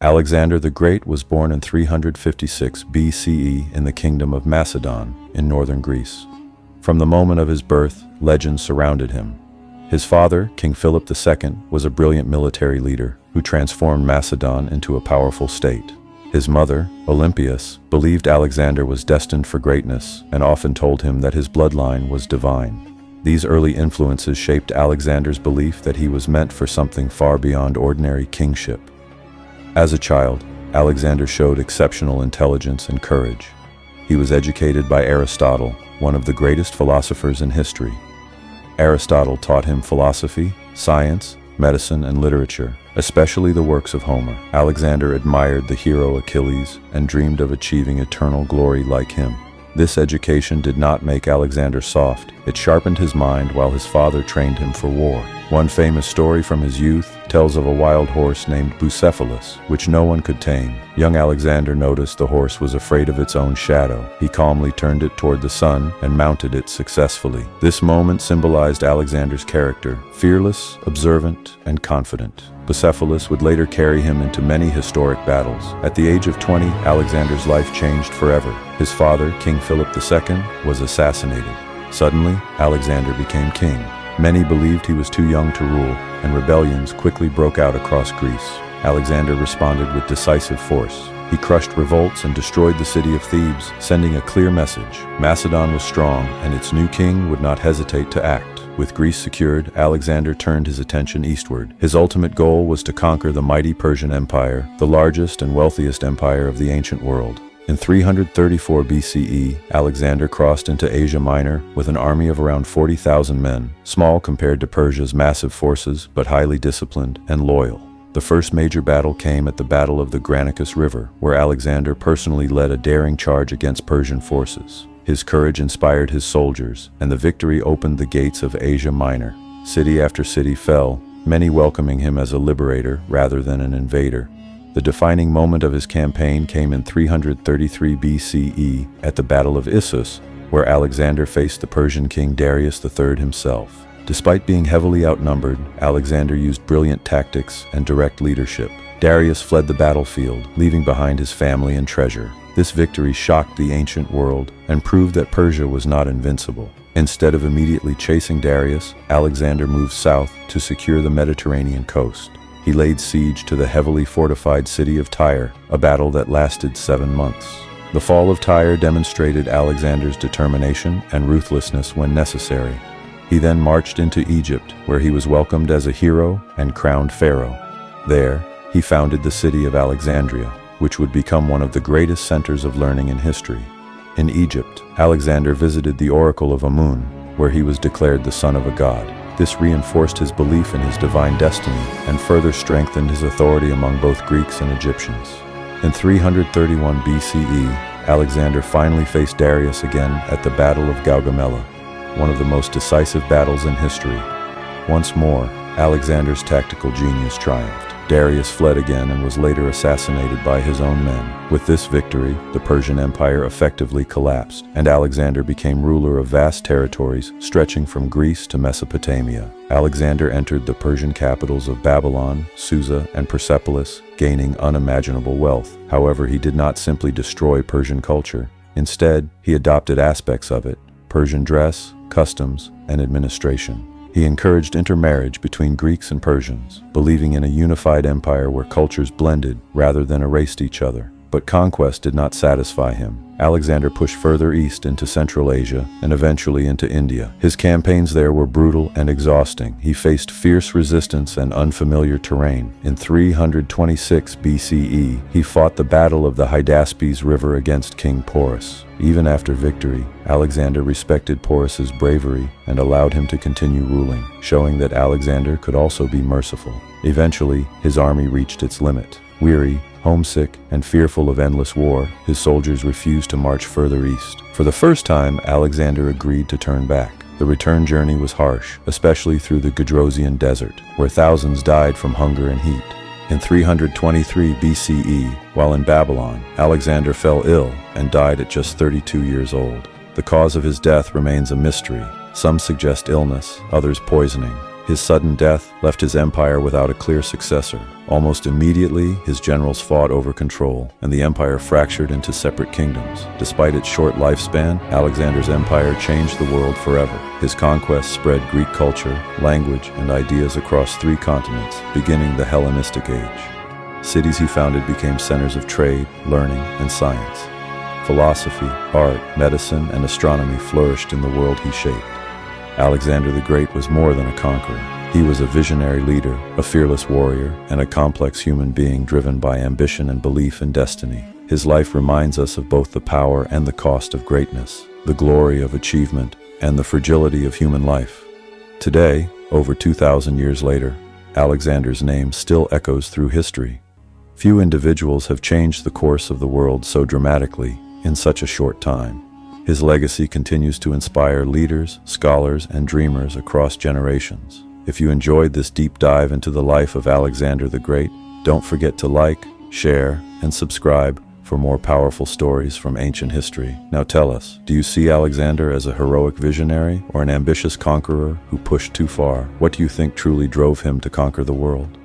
Alexander the Great was born in 356 BCE in the kingdom of Macedon in northern Greece. From the moment of his birth, legends surrounded him. His father, King Philip II, was a brilliant military leader who transformed Macedon into a powerful state. His mother, Olympias, believed Alexander was destined for greatness and often told him that his bloodline was divine. These early influences shaped Alexander's belief that he was meant for something far beyond ordinary kingship. As a child, Alexander showed exceptional intelligence and courage. He was educated by Aristotle, one of the greatest philosophers in history. Aristotle taught him philosophy, science, medicine, and literature, especially the works of Homer. Alexander admired the hero Achilles and dreamed of achieving eternal glory like him. This education did not make Alexander soft. It sharpened his mind while his father trained him for war. One famous story from his youth tells of a wild horse named Bucephalus, which no one could tame. Young Alexander noticed the horse was afraid of its own shadow. He calmly turned it toward the sun and mounted it successfully. This moment symbolized Alexander's character, fearless, observant, and confident. Bucephalus would later carry him into many historic battles. At the age of 20, Alexander's life changed forever. His father, King Philip II, was assassinated. Suddenly, Alexander became king. Many believed he was too young to rule, and rebellions quickly broke out across Greece. Alexander responded with decisive force. He crushed revolts and destroyed the city of Thebes, sending a clear message. Macedon was strong, and its new king would not hesitate to act. With Greece secured, Alexander turned his attention eastward. His ultimate goal was to conquer the mighty Persian Empire, the largest and wealthiest empire of the ancient world. In 334 BCE, Alexander crossed into Asia Minor with an army of around 40,000 men, small compared to Persia's massive forces, but highly disciplined and loyal. The first major battle came at the Battle of the Granicus River, where Alexander personally led a daring charge against Persian forces. His courage inspired his soldiers, and the victory opened the gates of Asia Minor. City after city fell, many welcoming him as a liberator rather than an invader. The defining moment of his campaign came in 333 BCE at the Battle of Issus, where Alexander faced the Persian king Darius III himself. Despite being heavily outnumbered, Alexander used brilliant tactics and direct leadership. Darius fled the battlefield, leaving behind his family and treasure. This victory shocked the ancient world and proved that Persia was not invincible. Instead of immediately chasing Darius, Alexander moved south to secure the Mediterranean coast. He laid siege to the heavily fortified city of Tyre, a battle that lasted 7 months. The fall of Tyre demonstrated Alexander's determination and ruthlessness when necessary. He then marched into Egypt, where he was welcomed as a hero and crowned pharaoh. There, he founded the city of Alexandria, which would become one of the greatest centers of learning in history. In Egypt, Alexander visited the oracle of Amun, where he was declared the son of a god. This reinforced his belief in his divine destiny and further strengthened his authority among both Greeks and Egyptians. In 331 BCE, Alexander finally faced Darius again at the Battle of Gaugamela, one of the most decisive battles in history. Once more, Alexander's tactical genius triumphed. Darius fled again and was later assassinated by his own men. With this victory, the Persian Empire effectively collapsed, and Alexander became ruler of vast territories stretching from Greece to Mesopotamia. Alexander entered the Persian capitals of Babylon, Susa, and Persepolis, gaining unimaginable wealth. However, he did not simply destroy Persian culture. Instead, he adopted aspects of it: Persian dress, customs, and administration. He encouraged intermarriage between Greeks and Persians, believing in a unified empire where cultures blended rather than erased each other. But conquest did not satisfy him. Alexander pushed further east into Central Asia and eventually into India. His campaigns there were brutal and exhausting. He faced fierce resistance and unfamiliar terrain. In 326 BCE, he fought the Battle of the Hydaspes River against King Porus. Even after victory, Alexander respected Porus's bravery and allowed him to continue ruling, showing that Alexander could also be merciful. Eventually, his army reached its limit. Weary, homesick, and fearful of endless war, his soldiers refused to march further east. For the first time, Alexander agreed to turn back. The return journey was harsh, especially through the Gedrosian desert, where thousands died from hunger and heat. In 323 BCE, while in Babylon, Alexander fell ill and died at just 32 years old. The cause of his death remains a mystery. Some suggest illness, others poisoning. His sudden death left his empire without a clear successor. Almost immediately, his generals fought over control, and the empire fractured into separate kingdoms. Despite its short lifespan, Alexander's empire changed the world forever. His conquests spread Greek culture, language, and ideas across 3 continents, beginning the Hellenistic Age. Cities he founded became centers of trade, learning, and science. Philosophy, art, medicine, and astronomy flourished in the world he shaped. Alexander the Great was more than a conqueror. He was a visionary leader, a fearless warrior, and a complex human being driven by ambition and belief in destiny. His life reminds us of both the power and the cost of greatness, the glory of achievement, and the fragility of human life. Today, over 2,000 years later, Alexander's name still echoes through history. Few individuals have changed the course of the world so dramatically in such a short time. His legacy continues to inspire leaders, scholars, and dreamers across generations. If you enjoyed this deep dive into the life of Alexander the Great, don't forget to like, share, and subscribe for more powerful stories from ancient history. Now tell us, do you see Alexander as a heroic visionary or an ambitious conqueror who pushed too far? What do you think truly drove him to conquer the world?